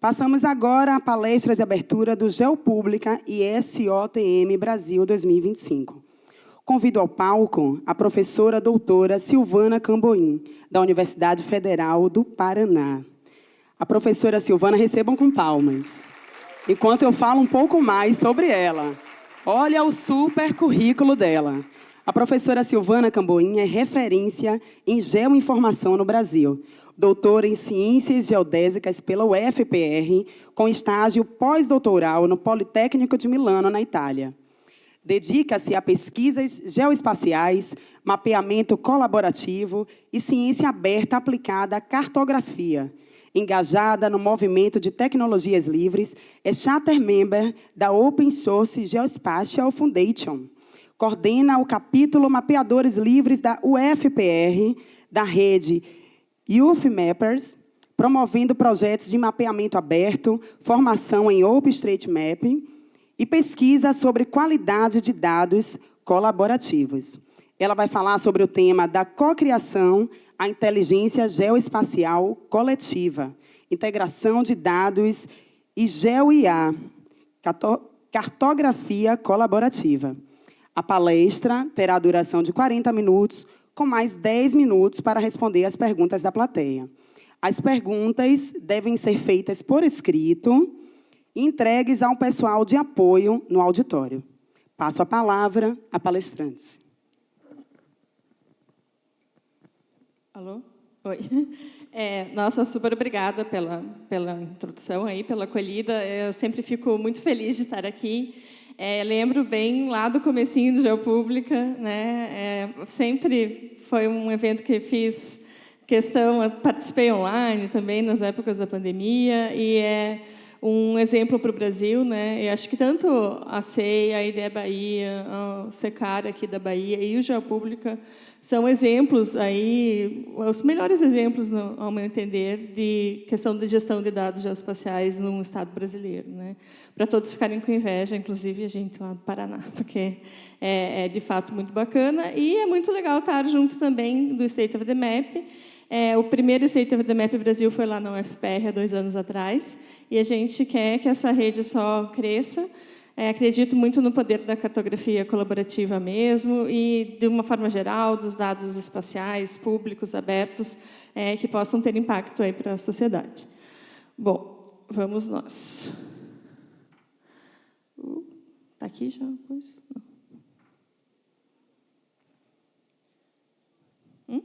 Passamos agora à palestra de abertura do Geopública e SOTM Brasil 2025. Convido ao palco a professora doutora Silvana Camboim, da Universidade Federal do Paraná. A professora Silvana, recebam com palmas, enquanto eu falo um pouco mais sobre ela. Olha o super currículo dela. A professora Silvana Camboim é referência em geoinformação no Brasil. Doutora em Ciências Geodésicas pela UFPR, com estágio pós-doutoral no Politécnico de Milano, na Itália. Dedica-se a pesquisas geoespaciais, mapeamento colaborativo e ciência aberta aplicada à cartografia. Engajada no movimento de tecnologias livres, é charter member da Open Source Geospatial Foundation. Coordena o capítulo Mapeadores Livres da UFPR, da rede Youth Mappers, promovendo projetos de mapeamento aberto, formação em OpenStreetMap e pesquisa sobre qualidade de dados colaborativos. Ela vai falar sobre o tema da cocriação, a inteligência geoespacial coletiva, integração de dados e GeoIA, cartografia colaborativa. A palestra terá duração de 40 minutos, com mais 10 minutos para responder as perguntas da plateia. As perguntas devem ser feitas por escrito e entregues ao pessoal de apoio no auditório. Passo a palavra à palestrante. Alô? Oi. Nossa, super obrigada pela introdução, aí, pela acolhida. Eu sempre fico muito feliz de estar aqui. Lembro bem lá do comecinho do Geopública, né? Sempre foi um evento que fiz questão, participei online também nas épocas da pandemia, e é um exemplo para o Brasil, né? E acho que tanto a CEI, a IDEA Bahia, o SECAR aqui da Bahia e o Geopública são exemplos aí, os melhores exemplos, ao meu entender, de questão de gestão de dados geoespaciais no Estado brasileiro, né? Para todos ficarem com inveja, inclusive a gente lá do Paraná, porque é de fato muito bacana, e é muito legal estar junto também do State of the Map. O primeiro State of the Map Brasil foi lá na UFPR há 2 anos atrás, e a gente quer que essa rede só cresça. Acredito muito no poder da cartografia colaborativa mesmo, e, de uma forma geral, dos dados espaciais, públicos, abertos, que possam ter impacto aí para a sociedade. Bom, vamos nós. Está aqui já? Pois? Não.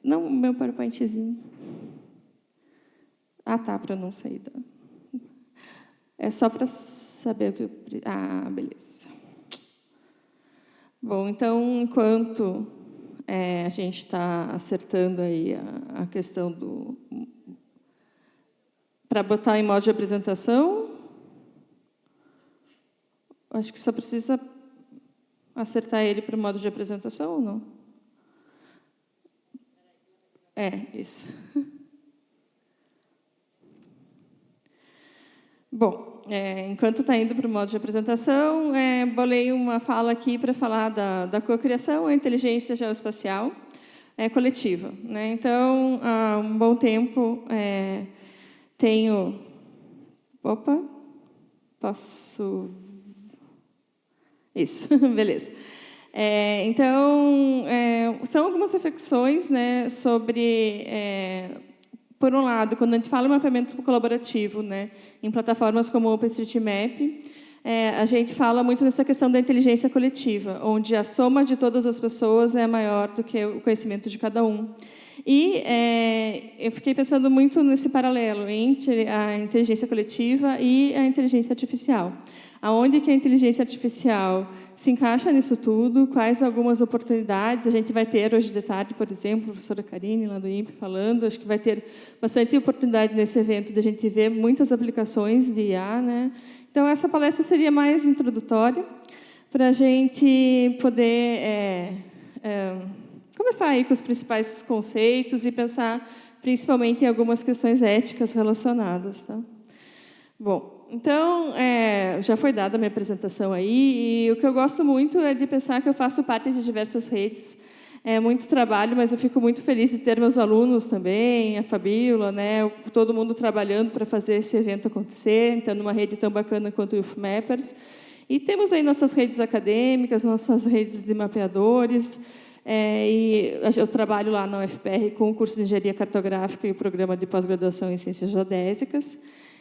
Não, o meu PowerPointzinho. Ah, tá, para não sair da... É só para saber o que eu... Ah, beleza. Bom, então, enquanto a gente está acertando aí a questão do... Para botar em modo de apresentação, acho que só precisa acertar ele para o modo de apresentação ou não? Isso. Bom, enquanto está indo para o modo de apresentação, bolei uma fala aqui para falar da cocriação, a inteligência geoespacial coletiva, né? Então, há um bom tempo, tenho... Opa, posso... Isso, beleza. Então, são algumas reflexões, né, sobre... Por um lado, quando a gente fala em mapeamento colaborativo, né, em plataformas como o OpenStreetMap, a gente fala muito nessa questão da inteligência coletiva, onde a soma de todas as pessoas é maior do que o conhecimento de cada um. E eu fiquei pensando muito nesse paralelo entre a inteligência coletiva e a inteligência artificial. Aonde que a inteligência artificial se encaixa nisso tudo, quais algumas oportunidades a gente vai ter hoje de tarde, por exemplo, a professora Karine, lá do INPE, falando, acho que vai ter bastante oportunidade nesse evento de a gente ver muitas aplicações de IA, né? Então, essa palestra seria mais introdutória, para a gente poder começar aí com os principais conceitos e pensar principalmente em algumas questões éticas relacionadas, tá? Bom, então, já foi dada a minha apresentação aí, e o que eu gosto muito é de pensar que eu faço parte de diversas redes É muito trabalho, mas eu fico muito feliz de ter meus alunos também, a Fabíola, né, todo mundo trabalhando para fazer esse evento acontecer, então, numa rede tão bacana quanto o UFMappers. E temos aí nossas redes acadêmicas, nossas redes de mapeadores, e eu trabalho lá na UFPR com o curso de Engenharia Cartográfica e o programa de pós-graduação em Ciências Geodésicas.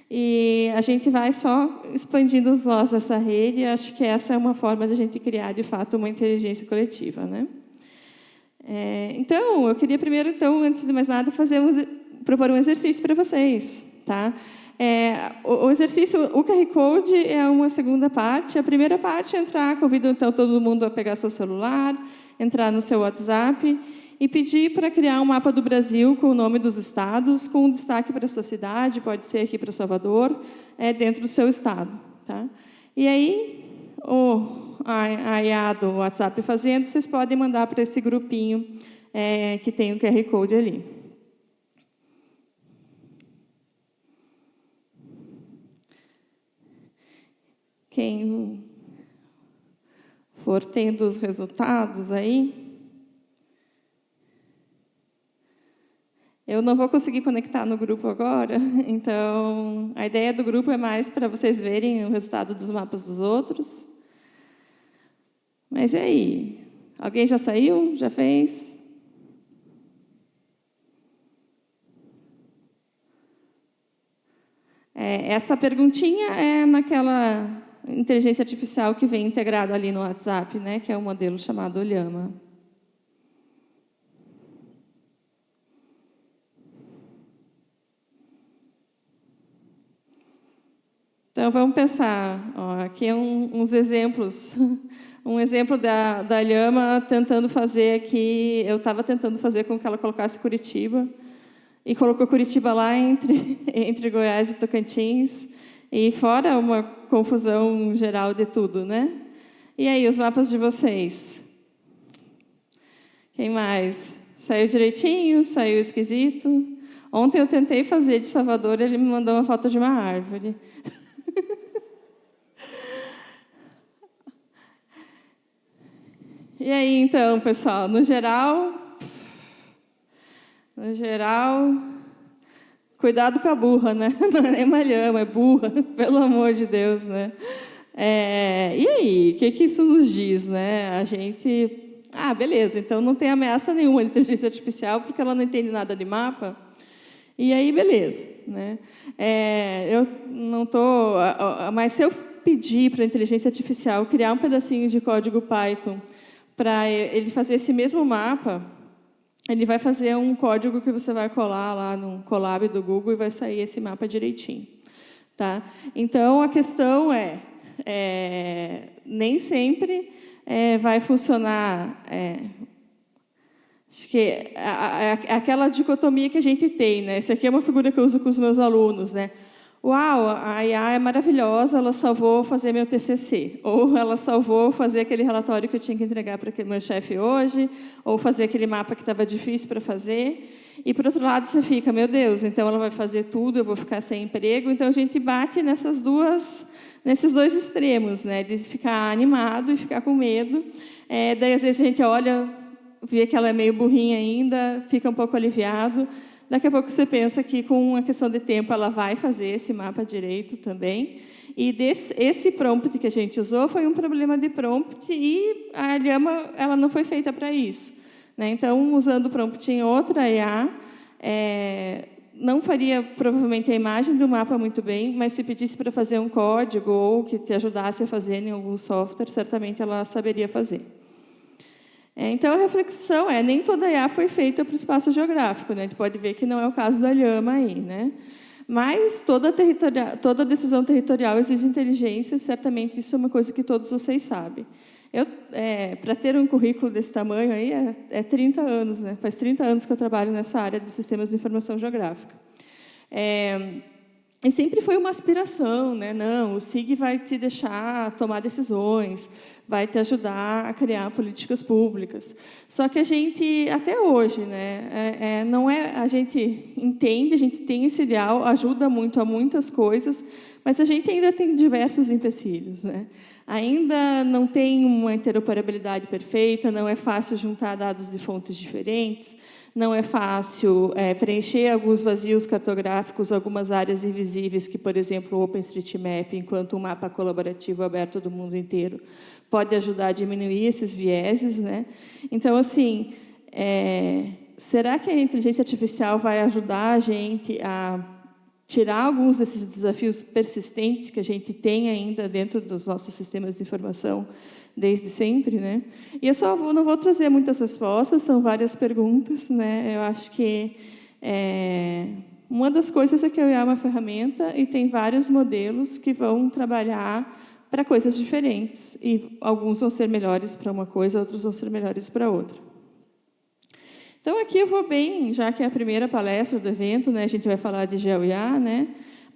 E a gente vai só expandindo os nós dessa rede, e acho que essa é uma forma de a gente criar, de fato, uma inteligência coletiva, né? Então, eu queria primeiro, então, antes de mais nada, propor um exercício para vocês, tá? O exercício, o QR Code é uma segunda parte. A primeira parte é convido, então, todo mundo a pegar seu celular, entrar no seu WhatsApp e pedir para criar um mapa do Brasil com o nome dos estados, com um destaque para a sua cidade, pode ser aqui para Salvador, dentro do seu estado, tá? E aí, a IA do WhatsApp fazendo, vocês podem mandar para esse grupinho que tem o QR Code ali. Quem for tendo os resultados aí, eu não vou conseguir conectar no grupo agora, então a ideia do grupo é mais para vocês verem o resultado dos mapas dos outros. Mas e aí? Alguém já saiu? Já fez? Essa perguntinha é naquela inteligência artificial que vem integrado ali no WhatsApp, né, que é um modelo chamado Llama. Então, vamos pensar. Aqui uns exemplos. Um exemplo da Llama tentando fazer aqui. Eu estava tentando fazer com que ela colocasse Curitiba, e colocou Curitiba lá entre Goiás e Tocantins, e fora uma confusão geral de tudo, né? E aí, os mapas de vocês? Quem mais? Saiu direitinho? Saiu esquisito? Ontem eu tentei fazer de Salvador, ele me mandou uma foto de uma árvore. E aí, então, pessoal, no geral, cuidado com a burra, né? Não é nem uma lhama, é burra, pelo amor de Deus, né? E aí, o que isso nos diz, né? A gente... beleza, então não tem ameaça nenhuma de inteligência artificial, porque ela não entende nada de mapa. E aí, beleza, né? Eu não estou... Mas se eu pedir para a inteligência artificial criar um pedacinho de código Python para ele fazer esse mesmo mapa, ele vai fazer um código que você vai colar lá no Colab do Google e vai sair esse mapa direitinho, tá? Então, a questão nem sempre vai funcionar... Acho que é aquela dicotomia que a gente tem, né? Essa aqui é uma figura que eu uso com os meus alunos, né? Uau, a IA é maravilhosa, ela salvou fazer meu TCC, ou ela salvou fazer aquele relatório que eu tinha que entregar para o meu chefe hoje, ou fazer aquele mapa que estava difícil para fazer. E, por outro lado, você fica, meu Deus, então ela vai fazer tudo, eu vou ficar sem emprego. Então, a gente bate nesses dois extremos, né? De ficar animado e ficar com medo. Daí, às vezes, a gente olha, vê que ela é meio burrinha ainda, fica um pouco aliviado. Daqui a pouco você pensa que, com uma questão de tempo, ela vai fazer esse mapa direito também. E esse prompt que a gente usou foi um problema de prompt, e a Llama ela não foi feita para isso, né? Então, usando o prompt em outra IA, não faria, provavelmente, a imagem do mapa muito bem, mas se pedisse para fazer um código ou que te ajudasse a fazer em algum software, certamente ela saberia fazer. Então, a reflexão nem toda IA foi feita para o espaço geográfico, né? A gente pode ver que não é o caso da Llama aí, né? Mas toda decisão territorial exige inteligência, certamente isso é uma coisa que todos vocês sabem. Para ter um currículo desse tamanho aí, 30 anos, né? Faz 30 anos que eu trabalho nessa área de sistemas de informação geográfica. E sempre foi uma aspiração, né? Não, o SIG vai te deixar tomar decisões, vai te ajudar a criar políticas públicas. Só que a gente, até hoje, né? A gente entende, a gente tem esse ideal, ajuda muito a muitas coisas, Mas a gente ainda tem diversos empecilhos, né? Ainda não tem uma interoperabilidade perfeita, não é fácil juntar dados de fontes diferentes, não é fácil preencher alguns vazios cartográficos, algumas áreas invisíveis que, por exemplo, o OpenStreetMap, enquanto um mapa colaborativo aberto do mundo inteiro, pode ajudar a diminuir esses vieses, né? Então, assim, será que a inteligência artificial vai ajudar a gente a tirar alguns desses desafios persistentes que a gente tem ainda dentro dos nossos sistemas de informação desde sempre, né? E eu não vou trazer muitas respostas, são várias perguntas, né? Eu acho que uma das coisas é que a IA é uma ferramenta e tem vários modelos que vão trabalhar para coisas diferentes, e alguns vão ser melhores para uma coisa, outros vão ser melhores para outra. Então, aqui eu vou bem, já que é a primeira palestra do evento, né, a gente vai falar de GeoIA, né?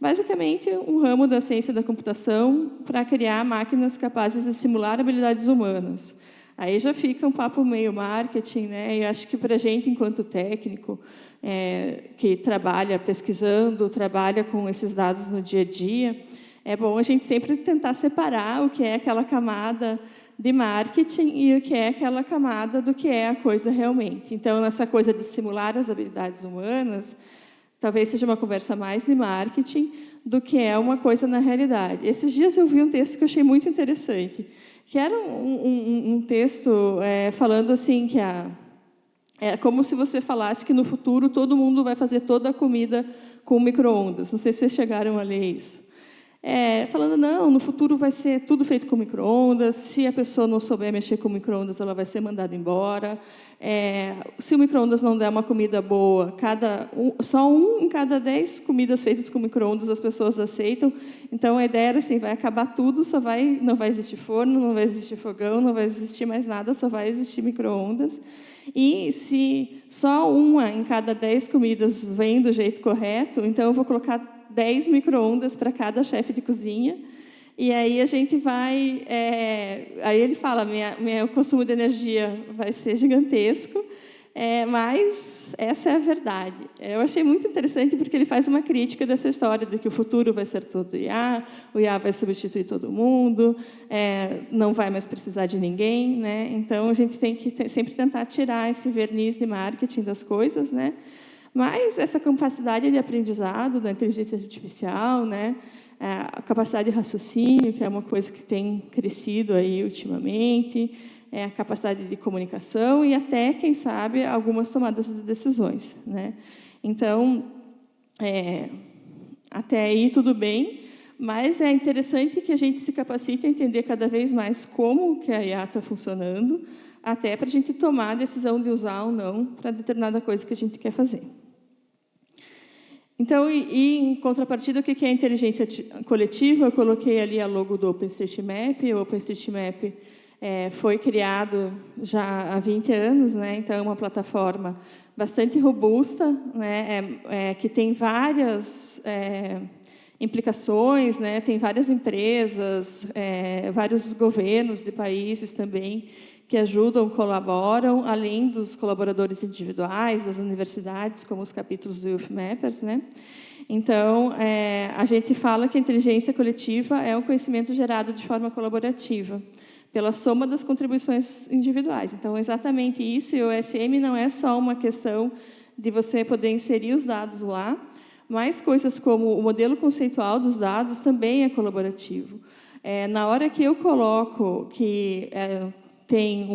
Basicamente, um ramo da ciência da computação para criar máquinas capazes de simular habilidades humanas. Aí já fica um papo meio marketing, né? E acho que para a gente, enquanto técnico, que trabalha pesquisando, trabalha com esses dados no dia a dia, é bom a gente sempre tentar separar o que é aquela camada de marketing e o que é aquela camada do que é a coisa realmente. Então, nessa coisa de simular as habilidades humanas, talvez seja uma conversa mais de marketing do que é uma coisa na realidade. Esses dias eu vi um texto que eu achei muito interessante, que era um texto falando assim que é como se você falasse que no futuro todo mundo vai fazer toda a comida com micro-ondas. Não sei se vocês chegaram a ler isso. Falando, não, no futuro vai ser tudo feito com micro-ondas, se a pessoa não souber mexer com micro-ondas, ela vai ser mandada embora. Se o micro-ondas não der uma comida boa, só em cada 10 comidas feitas com micro-ondas as pessoas aceitam. Então, a ideia era assim, vai acabar tudo, não vai existir forno, não vai existir fogão, não vai existir mais nada, só vai existir micro-ondas. E se só uma em cada 10 comidas vem do jeito correto, então eu vou colocar 10 micro-ondas para cada chefe de cozinha, e aí a gente vai... aí ele fala, o consumo de energia vai ser gigantesco, mas essa é a verdade. Eu achei muito interessante porque ele faz uma crítica dessa história de que o futuro vai ser todo IA, o IA vai substituir todo mundo, não vai mais precisar de ninguém, né? Então, a gente tem que sempre tentar tirar esse verniz de marketing das coisas, né? Mas essa capacidade de aprendizado da inteligência artificial, né, a capacidade de raciocínio, que é uma coisa que tem crescido aí ultimamente, a capacidade de comunicação e até, quem sabe, algumas tomadas de decisões, né? Então, até aí tudo bem, mas é interessante que a gente se capacite a entender cada vez mais como que a IA está funcionando, até para a gente tomar a decisão de usar ou não para determinada coisa que a gente quer fazer. Então, em contrapartida, o que é a inteligência coletiva? Eu coloquei ali a logo do OpenStreetMap. O OpenStreetMap foi criado já há 20 anos, né? Então, é uma plataforma bastante robusta, né? Que tem várias implicações, né? Tem várias empresas, vários governos de países também que ajudam, colaboram, além dos colaboradores individuais, das universidades, como os capítulos do Youth Mappers, né? Então, a gente fala que a inteligência coletiva é um conhecimento gerado de forma colaborativa, pela soma das contribuições individuais. Então, exatamente isso, e o OSM não é só uma questão de você poder inserir os dados lá, mas coisas como o modelo conceitual dos dados também é colaborativo. Na hora que eu coloco que tem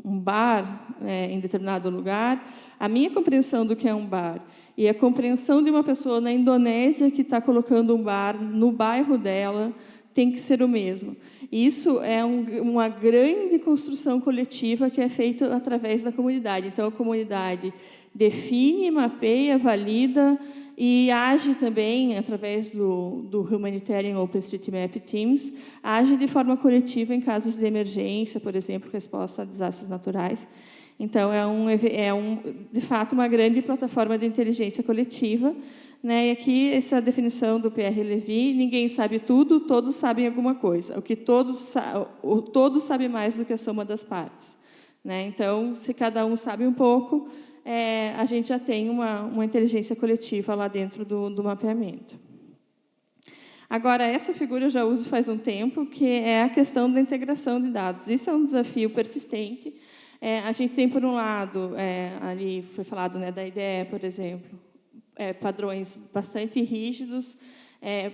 um bar em determinado lugar, a minha compreensão do que é um bar e a compreensão de uma pessoa na Indonésia que está colocando um bar no bairro dela tem que ser o mesmo. Isso é uma grande construção coletiva que é feita através da comunidade. Então, a comunidade define, mapeia, valida e age também, através do Humanitarian OpenStreetMap Teams, age de forma coletiva em casos de emergência, por exemplo, resposta a desastres naturais. Então, de fato, uma grande plataforma de inteligência coletiva, né? E aqui, essa definição do Pierre Levy, ninguém sabe tudo, todos sabem alguma coisa. Todos sabem mais do que a soma das partes, né? Então, se cada um sabe um pouco, a gente já tem uma inteligência coletiva lá dentro do mapeamento. Agora, essa figura eu já uso faz um tempo, que é a questão da integração de dados. Isso é um desafio persistente. A gente tem, por um lado, ali foi falado, né, da IDE, por exemplo, padrões bastante rígidos,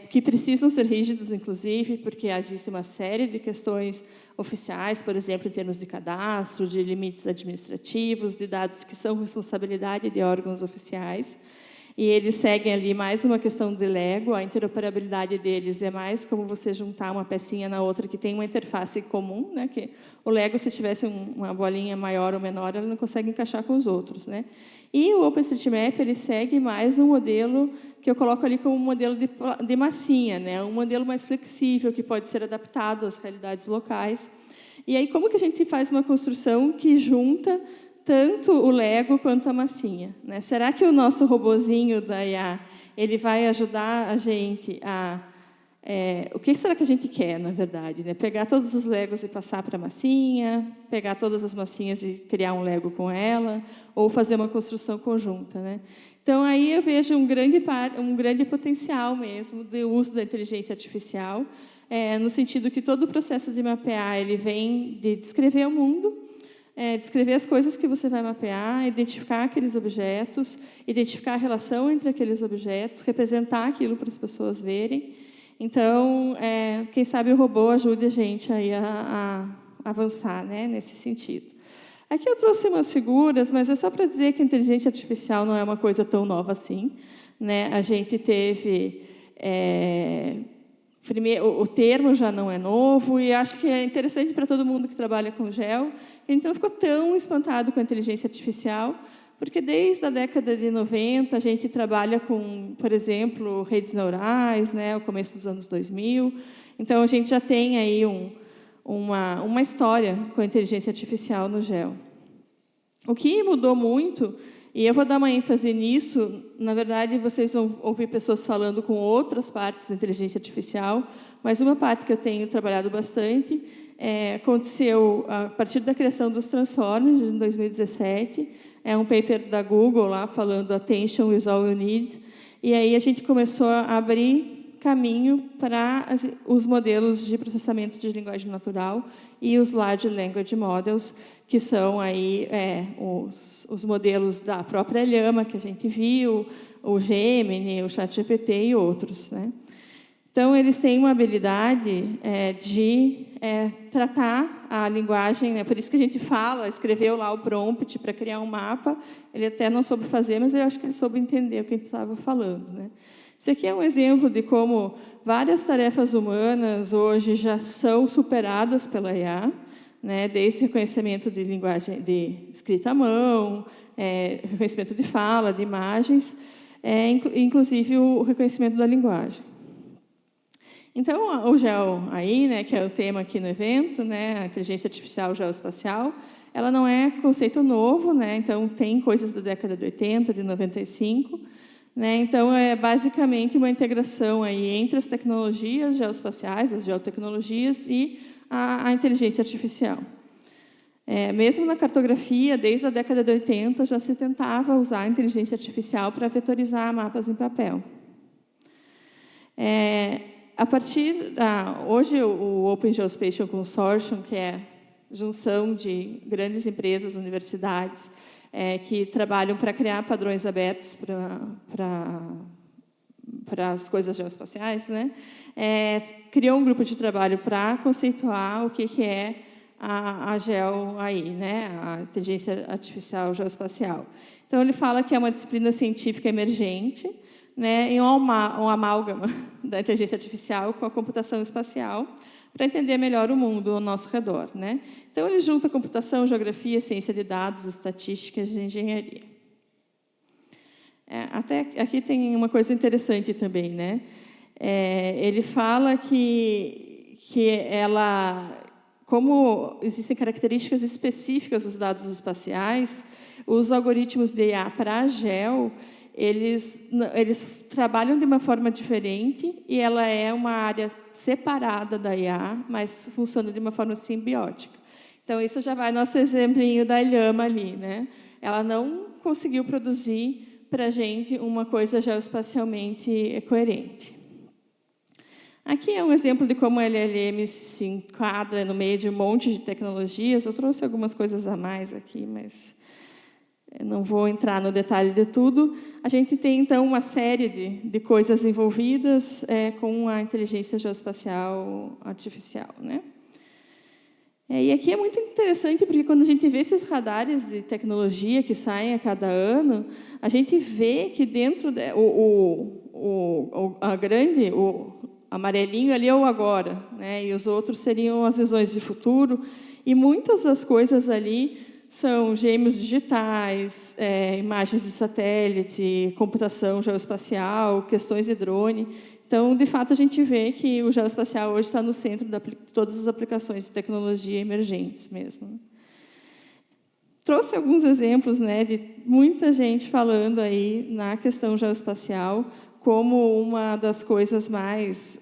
que precisam ser rígidos, inclusive, porque existe uma série de questões oficiais, por exemplo, em termos de cadastro, de limites administrativos, de dados que são responsabilidade de órgãos oficiais. E eles seguem ali mais uma questão de Lego, a interoperabilidade deles é mais como você juntar uma pecinha na outra que tem uma interface comum, né? Que o Lego, se tivesse uma bolinha maior ou menor, ele não consegue encaixar com os outros, né? E o OpenStreetMap, ele segue mais um modelo que eu coloco ali como um modelo de massinha, né? Um modelo mais flexível, que pode ser adaptado às realidades locais. E aí, como que a gente faz uma construção que junta tanto o Lego quanto a massinha, né? Será que o nosso robozinho da IA ele vai ajudar a gente a... o que será que a gente quer, na verdade? Né? Pegar todos os Legos e passar para a massinha, pegar todas as massinhas e criar um Lego com ela, ou fazer uma construção conjunta, né? Então, aí eu vejo um grande potencial mesmo do uso da inteligência artificial, no sentido que todo o processo de mapear ele vem de descrever o mundo, descrever as coisas que você vai mapear, identificar aqueles objetos, identificar a relação entre aqueles objetos, representar aquilo para as pessoas verem. Então, quem sabe o robô ajude a gente aí a avançar, né, nesse sentido. Aqui eu trouxe umas figuras, mas é só para dizer que a inteligência artificial não é uma coisa tão nova assim, né? A gente teve... o termo já não é novo, e acho que é interessante para todo mundo que trabalha com gel. A gente não ficou tão espantado com a inteligência artificial, porque desde a década de 90 a gente trabalha com, por exemplo, redes neurais, né, o começo dos anos 2000. Então, a gente já tem aí uma história com a inteligência artificial no gel. O que mudou muito, e eu vou dar uma ênfase nisso, na verdade, vocês vão ouvir pessoas falando com outras partes da inteligência artificial, mas uma parte que eu tenho trabalhado bastante aconteceu a partir da criação dos Transformers, em 2017, um paper da Google lá falando "Attention is all you need", e aí a gente começou a abrir caminho para os modelos de processamento de linguagem natural e os Large Language Models, que são aí os modelos da própria Llama, que a gente viu, o Gemini, o ChatGPT e outros, né? Então, eles têm uma habilidade de tratar a linguagem, né? Por isso que a gente escreveu lá o prompt para criar um mapa. Ele até não soube fazer, mas eu acho que ele soube entender o que a gente estava falando, né? Esse aqui é um exemplo de como várias tarefas humanas hoje já são superadas pela IA, né? Desde reconhecimento de linguagem de escrita à mão, reconhecimento de fala, de imagens, inclusive o reconhecimento da linguagem. Então, o GEO aí, né, que é o tema aqui no evento, né, a inteligência artificial geoespacial, ela não é conceito novo, né? Então tem coisas da década de 80, de 95. Né? Então, é basicamente uma integração aí entre as tecnologias geoespaciais, as geotecnologias, e a inteligência artificial. Mesmo na cartografia, desde a década de 80, já se tentava usar a inteligência artificial para vetorizar mapas em papel. Hoje, o Open Geospatial Consortium, que é junção de grandes empresas, universidades, que trabalham para criar padrões abertos para as coisas geoespaciais, né? Criou um grupo de trabalho para conceituar o que é a GEO aí, né? A inteligência artificial geoespacial. Então, ele fala que é uma disciplina científica emergente, né? E um amálgama da inteligência artificial com a computação espacial, para entender melhor o mundo ao nosso redor, né? Então, ele junta computação, geografia, ciência de dados, estatísticas e engenharia. Até aqui tem uma coisa interessante também, né? Ele fala que como existem características específicas dos dados espaciais, os algoritmos de IA para a GEO, eles trabalham de uma forma diferente, e ela é uma área separada da IA, mas funciona de uma forma simbiótica. Então, isso já vai nosso exemplinho da Llama ali, né? Ela não conseguiu produzir para a gente uma coisa geoespacialmente coerente. Aqui é um exemplo de como a LLM se enquadra no meio de um monte de tecnologias. Eu trouxe algumas coisas a mais aqui, mas não vou entrar no detalhe de tudo. A gente tem, então, uma série de coisas envolvidas com a inteligência geoespacial artificial, né? E aqui é muito interessante, porque quando a gente vê esses radares de tecnologia que saem a cada ano, a gente vê que dentro o amarelinho ali é o agora, né? E os outros seriam as visões de futuro. E muitas das coisas ali são gêmeos digitais, imagens de satélite, computação geoespacial, questões de drone. Então, de fato, a gente vê que o geoespacial hoje está no centro de todas as aplicações de tecnologia emergentes mesmo. Trouxe alguns exemplos, né, de muita gente falando aí na questão geoespacial como uma das coisas mais,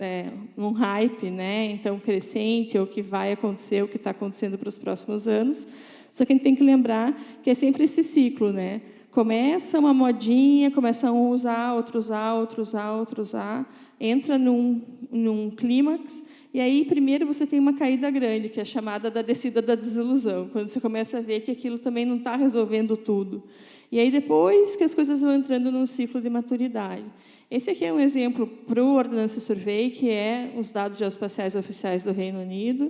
um hype, né, então crescente, ou que vai acontecer, o que está acontecendo para os próximos anos. Só que a gente tem que lembrar que é sempre esse ciclo, né? Começa uma modinha, começam a usar, outros usar, outros usar, outros usar, entra num clímax, e aí primeiro você tem uma caída grande, que é chamada da descida da desilusão, quando você começa a ver que aquilo também não está resolvendo tudo. E aí depois que as coisas vão entrando num ciclo de maturidade. Esse aqui é um exemplo para o Ordnance Survey, que é os dados geoespaciais oficiais do Reino Unido,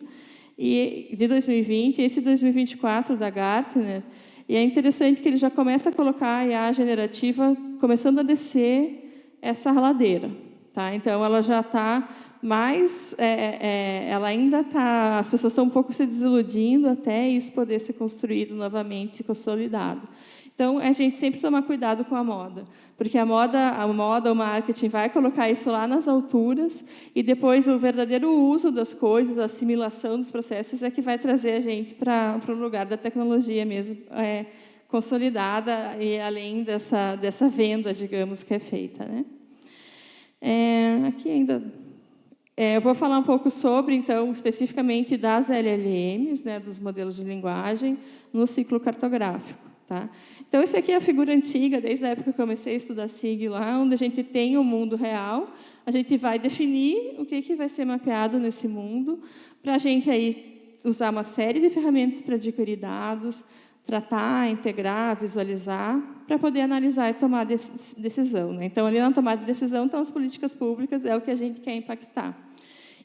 e de 2020, esse 2024 da Gartner. E é interessante que ele já começa a colocar a IA generativa começando a descer essa ladeira. Tá? Então, ela já está mais... ela ainda está... As pessoas estão um pouco se desiludindo até isso poder ser construído novamente e consolidado. Então, a gente sempre tomar cuidado com a moda, porque a moda, o marketing vai colocar isso lá nas alturas e depois o verdadeiro uso das coisas, a assimilação dos processos é que vai trazer a gente para o lugar da tecnologia mesmo, consolidada e além dessa venda, digamos, que é feita, né? Aqui ainda... eu vou falar um pouco sobre, então, especificamente das LLMs, né, dos modelos de linguagem, no ciclo cartográfico. Tá? Então, essa aqui é a figura antiga, desde a época que eu comecei a estudar SIG lá, onde a gente tem o mundo real, a gente vai definir o que vai ser mapeado nesse mundo, para a gente aí usar uma série de ferramentas para adquirir dados, tratar, integrar, visualizar, para poder analisar e tomar decisão. Né? Então, ali na tomada de decisão estão as políticas públicas, é o que a gente quer impactar.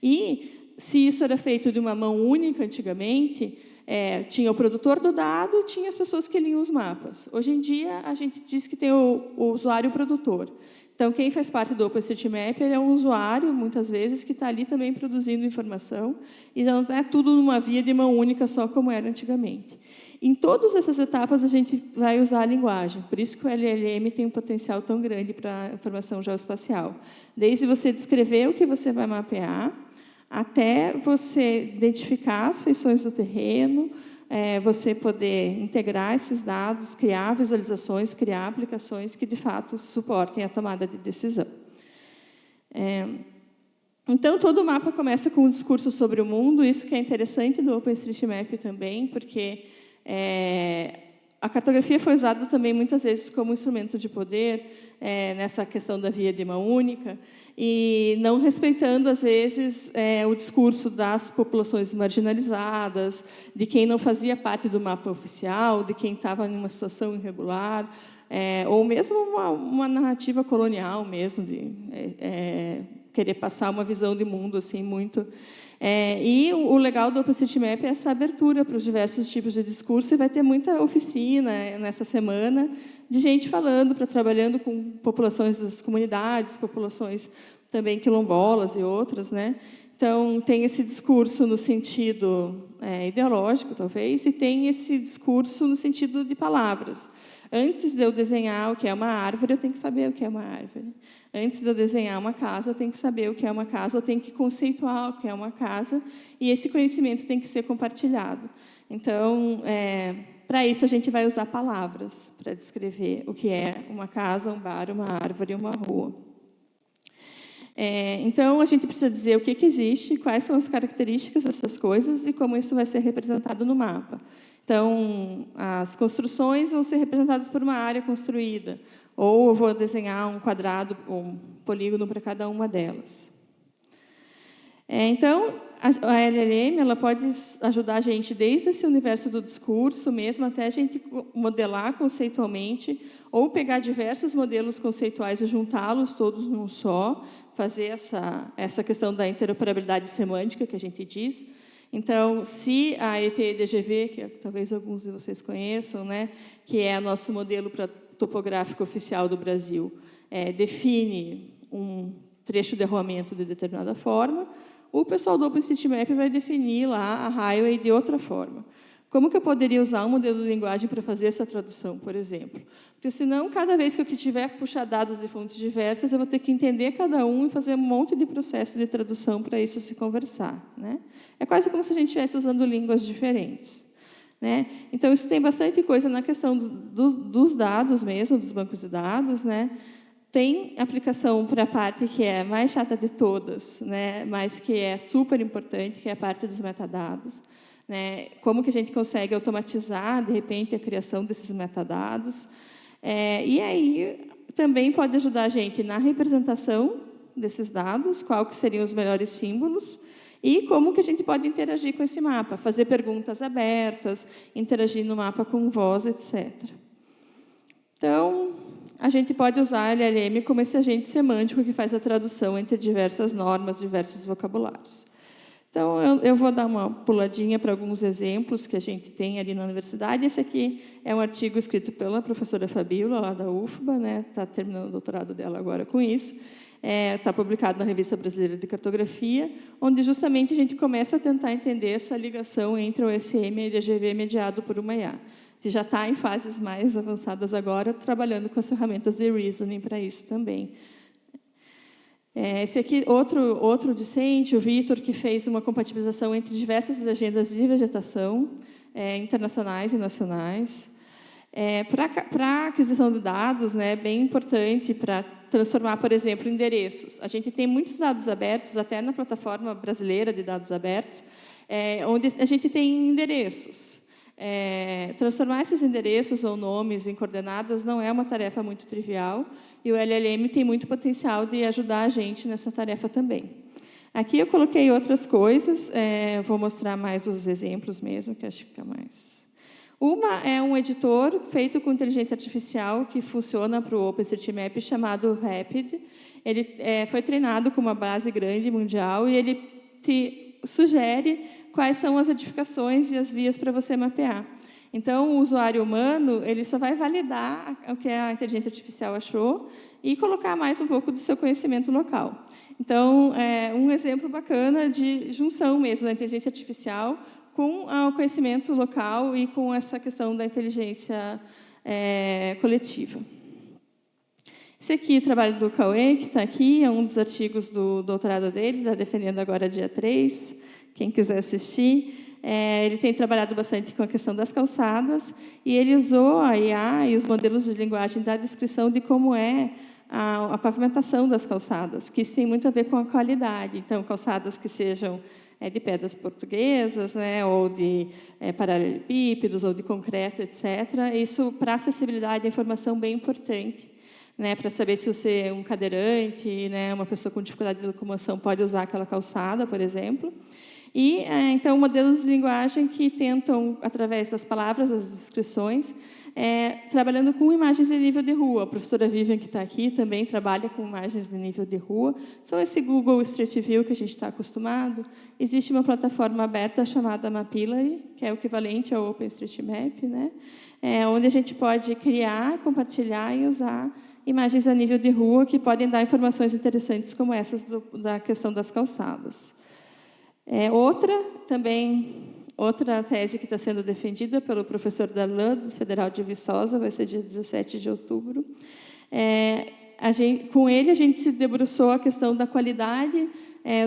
E, se isso era feito de uma mão única antigamente, tinha o produtor do dado, tinha as pessoas que liam os mapas. Hoje em dia, a gente diz que tem o usuário produtor. Então, quem faz parte do OpenStreetMap é um usuário, muitas vezes, que está ali também produzindo informação, e não é tudo numa via de mão única, só como era antigamente. Em todas essas etapas, a gente vai usar a linguagem. Por isso que o LLM tem um potencial tão grande para a informação geoespacial. Desde você descrever o que você vai mapear, até você identificar as feições do terreno, você poder integrar esses dados, criar visualizações, criar aplicações que, de fato, suportem a tomada de decisão. Então, todo o mapa começa com um discurso sobre o mundo, isso que é interessante do OpenStreetMap também, porque a cartografia foi usada também, muitas vezes, como instrumento de poder, nessa questão da via de mão única, e não respeitando, às vezes, o discurso das populações marginalizadas, de quem não fazia parte do mapa oficial, de quem estava em uma situação irregular, ou mesmo uma narrativa colonial mesmo, de querer passar uma visão de mundo assim, muito... e o legal do OpenStreetMap é essa abertura para os diversos tipos de discurso, e vai ter muita oficina nessa semana de gente falando, trabalhando com populações das comunidades, populações também quilombolas e outras, né? Então, tem esse discurso no sentido ideológico, talvez, e tem esse discurso no sentido de palavras. Antes de eu desenhar o que é uma árvore, eu tenho que saber o que é uma árvore. Antes de eu desenhar uma casa, eu tenho que saber o que é uma casa, eu tenho que conceituar o que é uma casa, e esse conhecimento tem que ser compartilhado. Então, para isso, a gente vai usar palavras para descrever o que é uma casa, um bar, uma árvore e uma rua. Então, a gente precisa dizer o que existe, quais são as características dessas coisas e como isso vai ser representado no mapa. Então, as construções vão ser representadas por uma área construída, ou eu vou desenhar um quadrado, um polígono para cada uma delas. Então, a LLM ela pode ajudar a gente desde esse universo do discurso mesmo até a gente modelar conceitualmente ou pegar diversos modelos conceituais e juntá-los todos num só, fazer essa questão da interoperabilidade semântica que a gente diz. Então, se a ETE-DGV, que talvez alguns de vocês conheçam, né, que é o nosso modelo topográfico oficial do Brasil, define um trecho de arruamento de determinada forma, o pessoal do OpenStreetMap vai definir lá a highway de outra forma. Como que eu poderia usar um modelo de linguagem para fazer essa tradução, por exemplo? Porque, senão, cada vez que eu tiver que puxar dados de fontes diversas, eu vou ter que entender cada um e fazer um monte de processo de tradução para isso se conversar, né? É quase como se a gente estivesse usando línguas diferentes, né? Então, isso tem bastante coisa na questão dos dados mesmo, dos bancos de dados, né? Tem aplicação para a parte que é mais chata de todas, né, mas que é super importante, que é a parte dos metadados. Né? Como que a gente consegue automatizar, de repente, a criação desses metadados. E aí, também pode ajudar a gente na representação desses dados, qual que seriam os melhores símbolos, e como que a gente pode interagir com esse mapa, fazer perguntas abertas, interagir no mapa com voz, etc. Então, a gente pode usar a LLM como esse agente semântico que faz a tradução entre diversas normas, diversos vocabulários. Então, eu vou dar uma puladinha para alguns exemplos que a gente tem ali na universidade. Esse aqui é um artigo escrito pela professora Fabíola, lá da UFBA, né? Está terminando o doutorado dela agora com isso. Está publicado na Revista Brasileira de Cartografia, onde justamente a gente começa a tentar entender essa ligação entre o OSM e a DGV mediado por uma IA. Que já está em fases mais avançadas agora, trabalhando com as ferramentas de reasoning para isso também. Esse aqui, outro discente, o Vitor, que fez uma compatibilização entre diversas legendas de vegetação, internacionais e nacionais. Para a aquisição de dados, né, bem importante para transformar, por exemplo, endereços. A gente tem muitos dados abertos, até na plataforma brasileira de dados abertos, onde a gente tem endereços. Transformar esses endereços ou nomes em coordenadas não é uma tarefa muito trivial, e o LLM tem muito potencial de ajudar a gente nessa tarefa também. Aqui eu coloquei outras coisas, vou mostrar mais os exemplos mesmo, que acho que fica mais... Uma é um editor feito com inteligência artificial que funciona para o OpenStreetMap, chamado Rapid. Ele foi treinado com uma base grande mundial e ele te sugere quais são as edificações e as vias para você mapear. Então, o usuário humano ele só vai validar o que a inteligência artificial achou e colocar mais um pouco do seu conhecimento local. Então, um exemplo bacana de junção mesmo da inteligência artificial com o conhecimento local e com essa questão da inteligência coletiva. Esse aqui, o trabalho do Cauê, que está aqui, é um dos artigos do doutorado dele, está defendendo agora dia 3, quem quiser assistir. Ele tem trabalhado bastante com a questão das calçadas, e ele usou a IA e os modelos de linguagem da descrição de como é a pavimentação das calçadas, que isso tem muito a ver com a qualidade. Então, calçadas que sejam de pedras portuguesas, né, ou de paralelepípedos, ou de concreto, etc. Isso, para acessibilidade, é informação bem importante, né, para saber se você é um cadeirante, né, uma pessoa com dificuldade de locomoção pode usar aquela calçada, por exemplo. E, então, modelos de linguagem que tentam, através das palavras, das descrições, trabalhando com imagens de nível de rua. A professora Vivian, que está aqui, também trabalha com imagens de nível de rua. São esse Google Street View que a gente está acostumado. Existe uma plataforma aberta chamada Mapillary, que é o equivalente ao OpenStreetMap, né? Onde a gente pode criar, compartilhar e usar imagens a nível de rua que podem dar informações interessantes como essas da questão das calçadas. Outra tese que está sendo defendida pelo professor Darlan, do Federal de Viçosa, vai ser dia 17 de outubro. Com ele, a gente se debruçou a questão da qualidade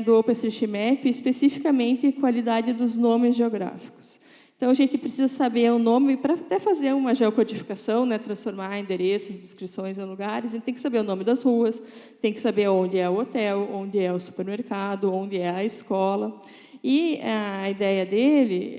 do OpenStreetMap, especificamente qualidade dos nomes geográficos. Então, a gente precisa saber o nome, para até fazer uma geocodificação, né, transformar endereços, descrições em lugares, a gente tem que saber o nome das ruas, tem que saber onde é o hotel, onde é o supermercado, onde é a escola. E a ideia dele,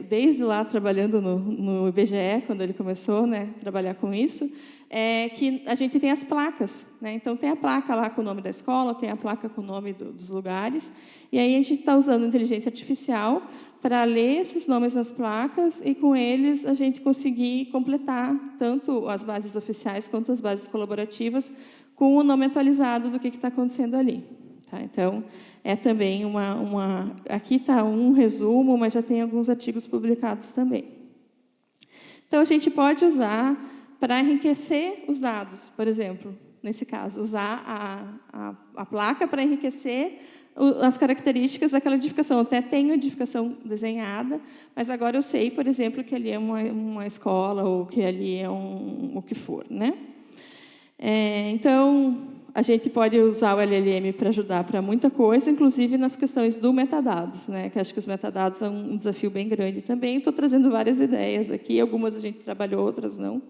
desde lá trabalhando no IBGE, quando ele começou, né, a trabalhar com isso, é que a gente tem as placas, né? Então, tem a placa lá com o nome da escola, tem a placa com o nome dos lugares, e aí a gente está usando inteligência artificial para ler esses nomes nas placas e, com eles, a gente conseguir completar tanto as bases oficiais quanto as bases colaborativas com o nome atualizado do que está acontecendo ali. Tá? Então, é também aqui está um resumo, mas já tem alguns artigos publicados também. Então, a gente pode usar para enriquecer os dados, por exemplo, nesse caso, usar a placa para enriquecer as características daquela edificação. Eu até tenho a edificação desenhada, mas agora eu sei, por exemplo, que ali é uma escola ou que ali é o que for, né? Então, a gente pode usar o LLM para ajudar para muita coisa, inclusive nas questões do metadados, né? Que acho que os metadados são um desafio bem grande também. Estou trazendo várias ideias aqui, algumas a gente trabalhou, outras não.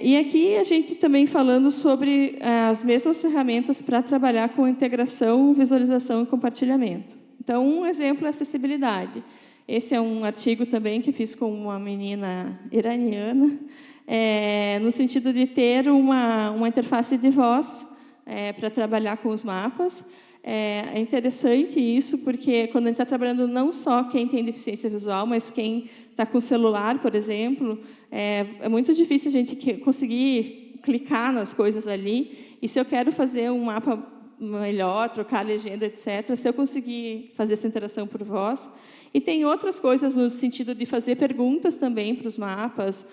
E aqui a gente também falando sobre as mesmas ferramentas para trabalhar com integração, visualização e compartilhamento. Então, um exemplo é acessibilidade. Esse é um artigo também que fiz com uma menina iraniana, no sentido de ter uma interface de voz para trabalhar com os mapas. É interessante isso, porque quando a gente está trabalhando não só quem tem deficiência visual, mas quem está com celular, por exemplo, é muito difícil a gente conseguir clicar nas coisas ali. E se eu quero fazer um mapa melhor, trocar a legenda, etc., se eu conseguir fazer essa interação por voz. E tem outras coisas no sentido de fazer perguntas também para os mapas,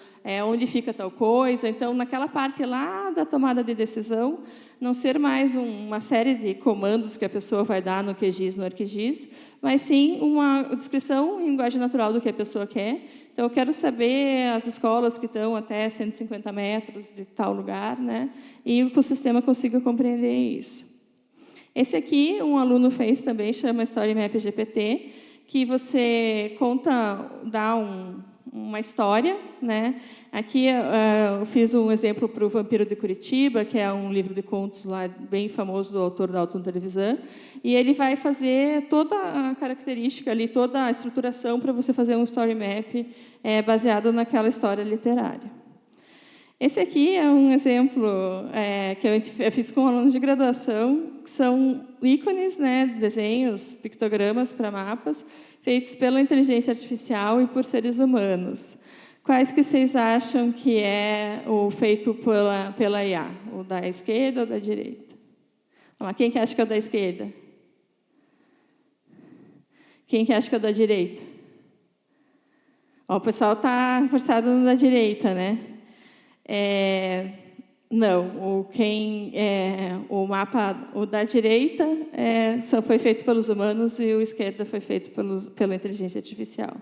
onde fica tal coisa. Então, naquela parte lá da tomada de decisão, não ser mais uma série de comandos que a pessoa vai dar no QGIS, no ArcGIS, mas sim uma descrição em linguagem natural do que a pessoa quer. Então, eu quero saber as escolas que estão até 150 metros de tal lugar, né? E que o sistema consiga compreender isso. Esse aqui, um aluno fez também, chama Story Map GPT, que você dá uma história, né? Aqui eu fiz um exemplo para o Vampiro de Curitiba, que é um livro de contos lá bem famoso do autor Dalton Trevisan, e ele vai fazer toda a característica ali, toda a estruturação para você fazer um story map baseado naquela história literária. Esse aqui é um exemplo que eu fiz com alunos de graduação, que são ícones, né, desenhos, pictogramas para mapas, feitos pela inteligência artificial e por seres humanos. Quais que vocês acham que é o feito pela IA? O da esquerda ou da direita? Vamos lá, quem que acha que é o da esquerda? Quem que acha que é o da direita? O pessoal está forçado no da direita, né? Não, o mapa da direita foi feito pelos humanos e o esquerda foi feito pela inteligência artificial.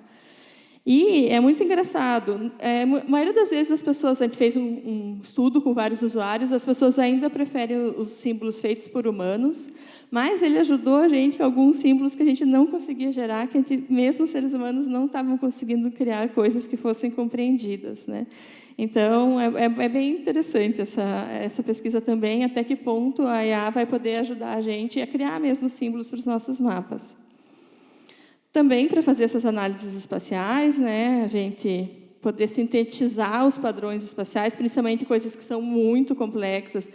E é muito engraçado. A maioria das vezes as pessoas, a gente fez um estudo com vários usuários, as pessoas ainda preferem os símbolos feitos por humanos, mas ele ajudou a gente com alguns símbolos que a gente não conseguia gerar, que mesmo os seres humanos não estavam conseguindo criar coisas que fossem compreendidas, né? Então, é bem interessante essa pesquisa também, até que ponto a IA vai poder ajudar a gente a criar mesmo símbolos para os nossos mapas. Também para fazer essas análises espaciais, né, a gente poder sintetizar os padrões espaciais, principalmente coisas que são muito complexas,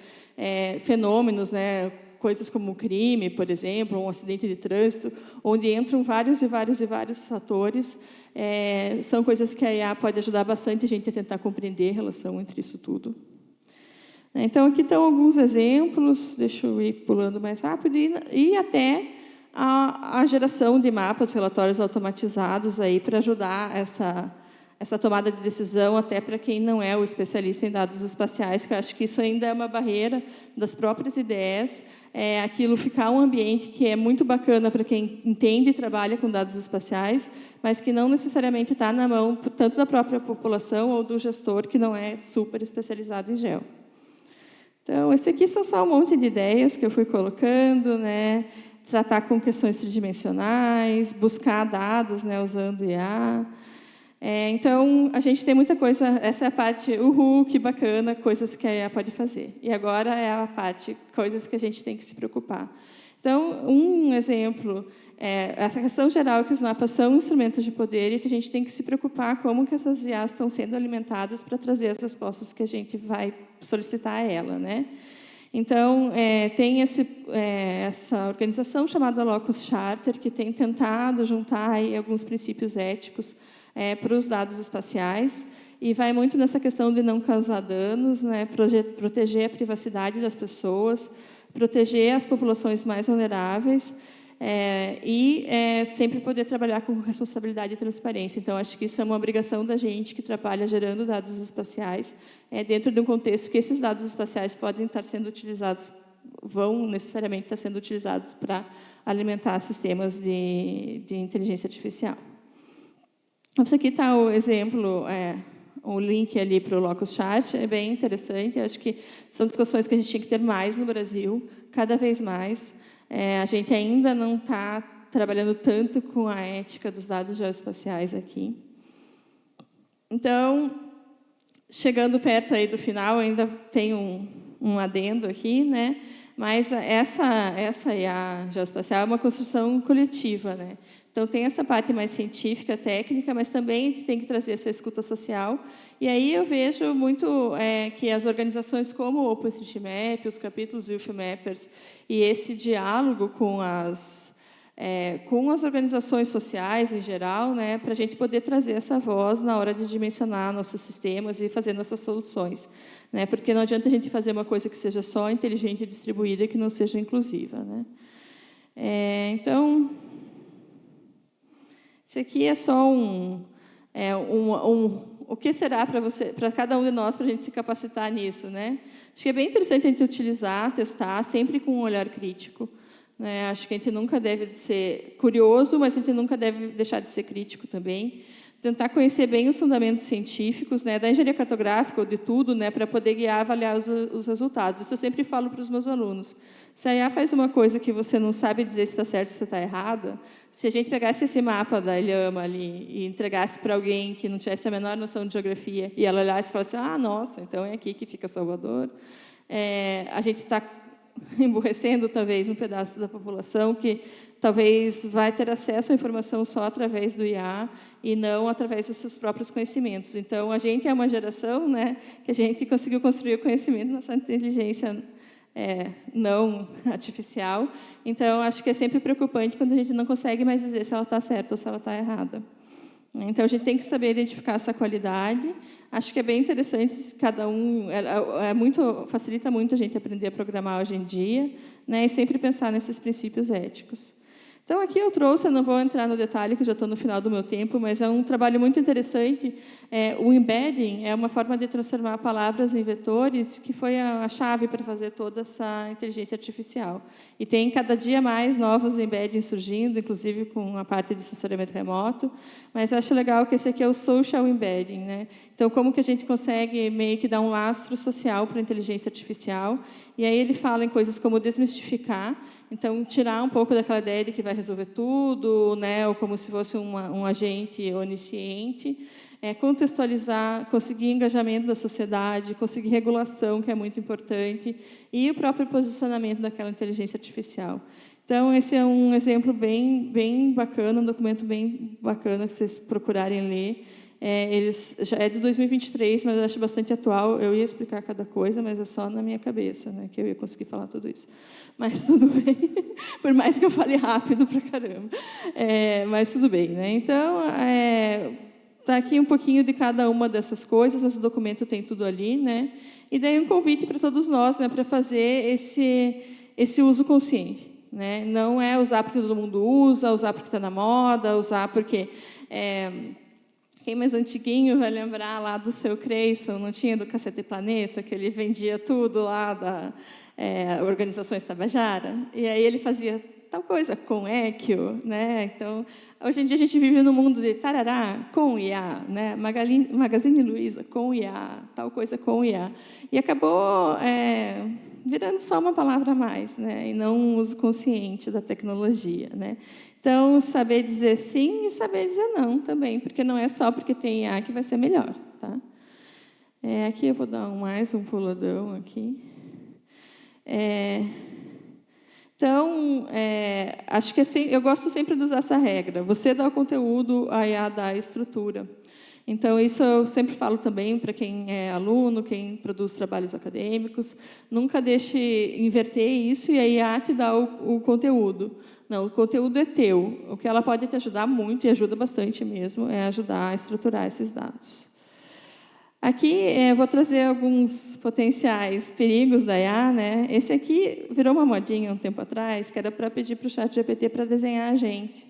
fenômenos, né, coisas como crime, por exemplo, um acidente de trânsito, onde entram vários fatores. São coisas que a IA pode ajudar bastante a gente a tentar compreender a relação entre isso tudo. Então, aqui estão alguns exemplos, deixa eu ir pulando mais rápido, e até a geração de mapas, relatórios automatizados aí para ajudar essa tomada de decisão, até para quem não é o especialista em dados espaciais, que eu acho que isso ainda é uma barreira das próprias IDEs, aquilo ficar um ambiente que é muito bacana para quem entende e trabalha com dados espaciais, mas que não necessariamente está na mão tanto da própria população ou do gestor, que não é super especializado em geo. Então, esse aqui são só um monte de ideias que eu fui colocando, né? Tratar com questões tridimensionais, buscar dados, né, usando IA. Então, a gente tem muita coisa, essa é a parte, que bacana, coisas que a IA pode fazer. E agora é a parte, coisas que a gente tem que se preocupar. Então, um exemplo essa questão geral que os mapas são instrumentos de poder e que a gente tem que se preocupar como que essas IAs estão sendo alimentadas para trazer as respostas que a gente vai solicitar a ela, né? Então, tem essa organização chamada Locus Charter, que tem tentado juntar aí alguns princípios éticos para os dados espaciais, e vai muito nessa questão de não causar danos, né, proteger a privacidade das pessoas, proteger as populações mais vulneráveis, e sempre poder trabalhar com responsabilidade e transparência. Então, acho que isso é uma obrigação da gente que trabalha gerando dados espaciais, dentro de um contexto que esses dados espaciais podem estar sendo utilizados, vão necessariamente estar sendo utilizados para alimentar sistemas de inteligência artificial. Isso aqui está o exemplo, o link ali para o Locus Chat, é bem interessante. Acho que são discussões que a gente tinha que ter mais no Brasil, cada vez mais. A gente ainda não está trabalhando tanto com a ética dos dados geoespaciais aqui. Então, chegando perto aí do final, ainda tem um adendo aqui, né? Mas essa IA geoespacial é uma construção coletiva, né? Então, tem essa parte mais científica, técnica, mas também a gente tem que trazer essa escuta social. E aí eu vejo muito que as organizações como o OpenStreetMap, os capítulos UFMappers, e esse diálogo com as organizações sociais em geral, né, para a gente poder trazer essa voz na hora de dimensionar nossos sistemas e fazer nossas soluções, né, porque não adianta a gente fazer uma coisa que seja só inteligente e distribuída e que não seja inclusiva, né. Então, isso aqui é só o que será para cada um de nós, para a gente se capacitar nisso, né? Acho que é bem interessante a gente utilizar, testar, sempre com um olhar crítico, né? Acho que a gente nunca deve ser curioso, mas a gente nunca deve deixar de ser crítico também. Tentar conhecer bem os fundamentos científicos, né, da engenharia cartográfica ou de tudo, né, para poder guiar, avaliar os resultados. Isso eu sempre falo para os meus alunos. Se a IA faz uma coisa que você não sabe dizer se está certo ou se está errada, se a gente pegasse esse mapa da Ilhama ali e entregasse para alguém que não tivesse a menor noção de geografia e ela olhasse e falasse, nossa, então é aqui que fica Salvador, a gente está emburrecendo, talvez, um pedaço da população que talvez vai ter acesso à informação só através do IA e não através dos seus próprios conhecimentos. Então, a gente é uma geração, né, que a gente conseguiu construir o conhecimento na sua inteligência não artificial. Então, acho que é sempre preocupante quando a gente não consegue mais dizer se ela está certa ou se ela está errada. Então, a gente tem que saber identificar essa qualidade. Acho que é bem interessante, cada um facilita muito a gente aprender a programar hoje em dia, né, e sempre pensar nesses princípios éticos. Então, aqui eu trouxe, eu não vou entrar no detalhe, que eu já estou no final do meu tempo, mas é um trabalho muito interessante. O embedding é uma forma de transformar palavras em vetores, que foi a chave para fazer toda essa inteligência artificial. E tem cada dia mais novos embeddings surgindo, inclusive com a parte de sensoriamento remoto, mas acho legal que esse aqui é o social embedding, né? Então, como que a gente consegue meio que dar um lastro social para a inteligência artificial? E aí ele fala em coisas como desmistificar, então tirar um pouco daquela ideia de que vai resolver tudo, né, ou como se fosse um agente onisciente, contextualizar, conseguir engajamento da sociedade, conseguir regulação, que é muito importante, e o próprio posicionamento daquela inteligência artificial. Então, esse é um exemplo bem bacana, um documento bem bacana, que vocês procurarem ler. Já é de 2023, mas eu acho bastante atual. Eu ia explicar cada coisa, mas é só na minha cabeça, né, que eu ia conseguir falar tudo isso. Mas tudo bem, por mais que eu fale rápido pra caramba. Mas tudo bem, né? Então, está aqui um pouquinho de cada uma dessas coisas. Esse documento tem tudo ali, né? E daí um convite para todos nós, né, para fazer esse uso consciente, né? Não é usar porque todo mundo usa, usar porque está na moda, usar porque quem mais antiguinho vai lembrar lá do seu Creyson, não tinha do Cacete Planeta, que ele vendia tudo lá da Organizações Tabajara, e aí ele fazia tal coisa com Equio, né? Então, hoje em dia a gente vive no mundo de tarará com IA, né? Magazine Luiza com IA, tal coisa com IA, e acabou virando só uma palavra a mais, né? E não um uso consciente da tecnologia, né? Então, saber dizer sim e saber dizer não também, porque não é só porque tem IA que vai ser melhor, tá? Aqui eu vou dar mais um puladão aqui. Então, acho que assim, eu gosto sempre de usar essa regra. Você dá o conteúdo, a IA dá a estrutura. Então, isso eu sempre falo também para quem é aluno, quem produz trabalhos acadêmicos. Nunca deixe inverter isso e a IA te dá o conteúdo. Não, o conteúdo é teu. O que ela pode te ajudar muito, e ajuda bastante mesmo, é ajudar a estruturar esses dados. Aqui, eu vou trazer alguns potenciais perigos da IA, né? Esse aqui virou uma modinha um tempo atrás, que era para pedir para o ChatGPT para desenhar a gente.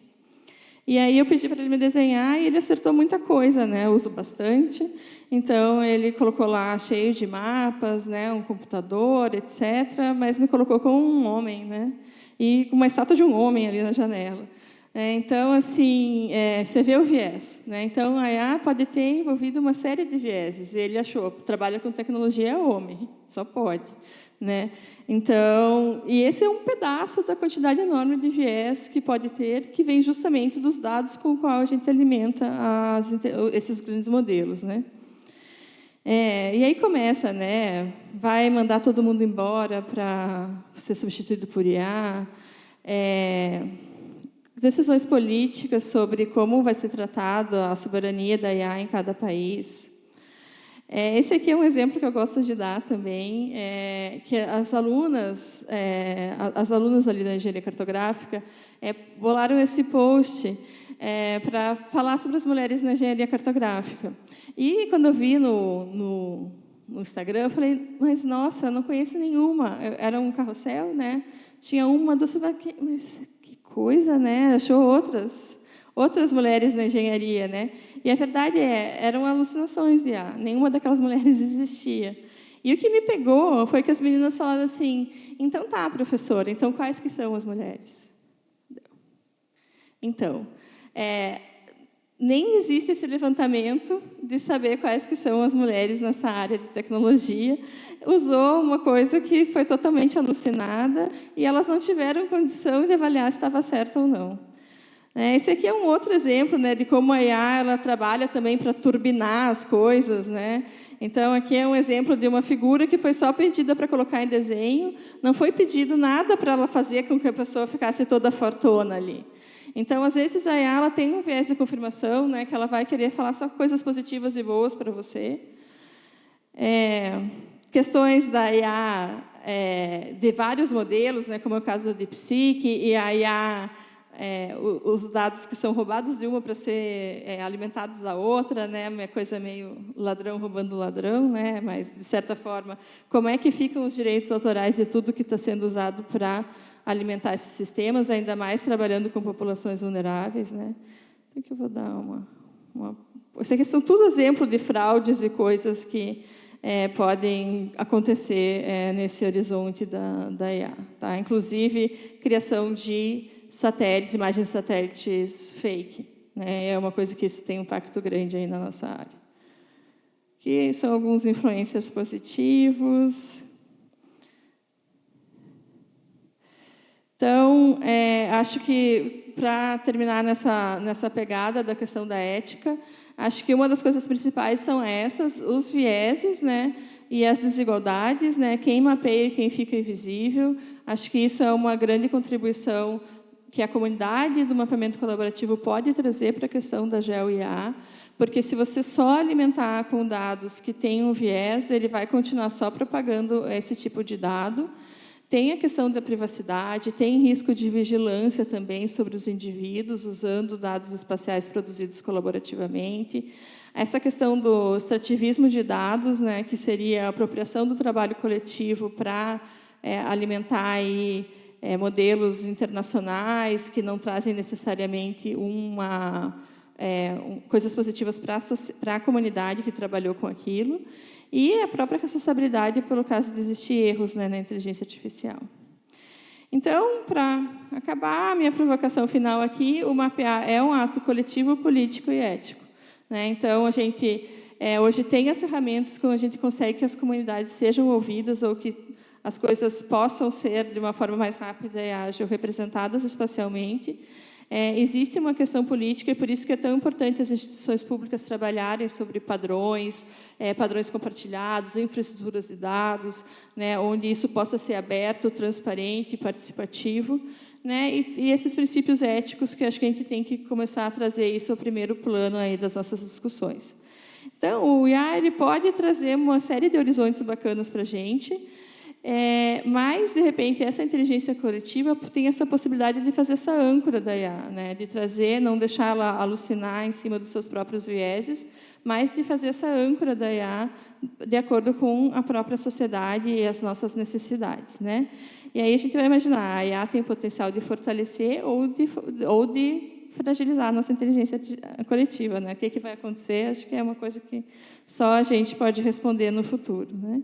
E aí eu pedi para ele me desenhar e ele acertou muita coisa, né? Eu uso bastante. Então, ele colocou lá cheio de mapas, né? Um computador, etc., mas me colocou com um homem, né? E com uma estátua de um homem ali na janela. Então, assim, você vê o viés, né? Então, a IA pode ter envolvido uma série de vieses. Ele achou, trabalha com tecnologia, é homem, só pode, né? Então, e esse é um pedaço da quantidade enorme de viés que pode ter, que vem justamente dos dados com os quais a gente alimenta esses grandes modelos, né? E aí começa, né? Vai mandar todo mundo embora para ser substituído por IA. Decisões políticas sobre como vai ser tratado a soberania da IA em cada país. Esse aqui é um exemplo que eu gosto de dar também, que as alunas ali da engenharia cartográfica bolaram esse post para falar sobre as mulheres na engenharia cartográfica. E quando eu vi no Instagram, eu falei, mas nossa, eu não conheço nenhuma. Era um carrossel, né? Tinha uma do mas que coisa, né? Achou outras mulheres na engenharia, né? E a verdade eram alucinações de IA. Nenhuma daquelas mulheres existia. E o que me pegou foi que as meninas falaram assim, então tá, professora, então quais que são as mulheres? Então, nem existe esse levantamento de saber quais que são as mulheres nessa área de tecnologia. Usou uma coisa que foi totalmente alucinada e elas não tiveram condição de avaliar se estava certo ou não. Esse aqui é um outro exemplo, né, de como a IA ela trabalha também para turbinar as coisas, né? Então, aqui é um exemplo de uma figura que foi só pedida para colocar em desenho, não foi pedido nada para ela fazer com que a pessoa ficasse toda fortona ali. Então, às vezes, a IA ela tem um viés de confirmação, né, que ela vai querer falar só coisas positivas e boas para você. Questões da IA de vários modelos, né, como é o caso do DeepSeek, e a IA... os dados que são roubados de uma para ser alimentados da outra, né? Uma coisa meio ladrão roubando ladrão, né? Mas, de certa forma, como é que ficam os direitos autorais de tudo que está sendo usado para alimentar esses sistemas, ainda mais trabalhando com populações vulneráveis, né? Então, que eu vou dar Isso aqui são tudo exemplos de fraudes e coisas que podem acontecer nesse horizonte da IA. Tá? Inclusive, criação de satélites, imagens de satélites fake. Né? É uma coisa que isso tem um impacto grande aí na nossa área. Aqui são alguns influencers positivos. Então, acho que, para terminar nessa pegada da questão da ética, acho que uma das coisas principais são essas, os vieses, né, e as desigualdades, né, quem mapeia e quem fica invisível. Acho que isso é uma grande contribuição que a comunidade do mapeamento colaborativo pode trazer para a questão da GeoIA, porque se você só alimentar com dados que têm um viés, ele vai continuar só propagando esse tipo de dado. Tem a questão da privacidade, tem risco de vigilância também sobre os indivíduos, usando dados espaciais produzidos colaborativamente. Essa questão do extrativismo de dados, né, que seria a apropriação do trabalho coletivo para alimentar aí, modelos internacionais que não trazem necessariamente coisas positivas para a comunidade que trabalhou com aquilo, e a própria responsabilidade pelo caso de existir erros, né, na inteligência artificial. Então, para acabar a minha provocação final aqui, o mapear é um ato coletivo, político e ético. Né? Então, a gente hoje tem as ferramentas que a gente consegue que as comunidades sejam ouvidas ou que as coisas possam ser, de uma forma mais rápida e ágil, representadas espacialmente. Existe uma questão política, e por isso que é tão importante as instituições públicas trabalharem sobre padrões, padrões compartilhados, infraestruturas de dados, né, onde isso possa ser aberto, transparente e participativo, né, e esses princípios éticos que acho que a gente tem que começar a trazer isso ao primeiro plano aí das nossas discussões. Então, o IA ele pode trazer uma série de horizontes bacanas para a gente, mas, de repente, essa inteligência coletiva tem essa possibilidade de fazer essa âncora da IA, né? De trazer, não deixá-la alucinar em cima dos seus próprios vieses, mas de fazer essa âncora da IA de acordo com a própria sociedade e as nossas necessidades, né? E aí a gente vai imaginar, a IA tem o potencial de fortalecer ou de fragilizar a nossa inteligência coletiva, né? O que vai acontecer? Acho que é uma coisa que só a gente pode responder no futuro, né?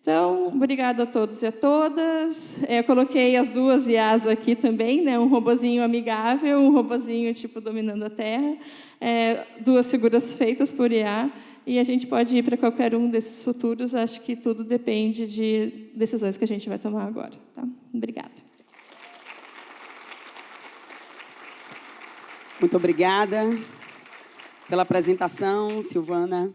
Então, obrigada a todos e a todas. Eu coloquei as duas IAs aqui também, né? Um robozinho amigável, um robozinho tipo dominando a Terra, duas figuras feitas por IA, e a gente pode ir para qualquer um desses futuros. Acho que tudo depende de decisões que a gente vai tomar agora. Tá? Obrigada. Muito obrigada pela apresentação, Silvana.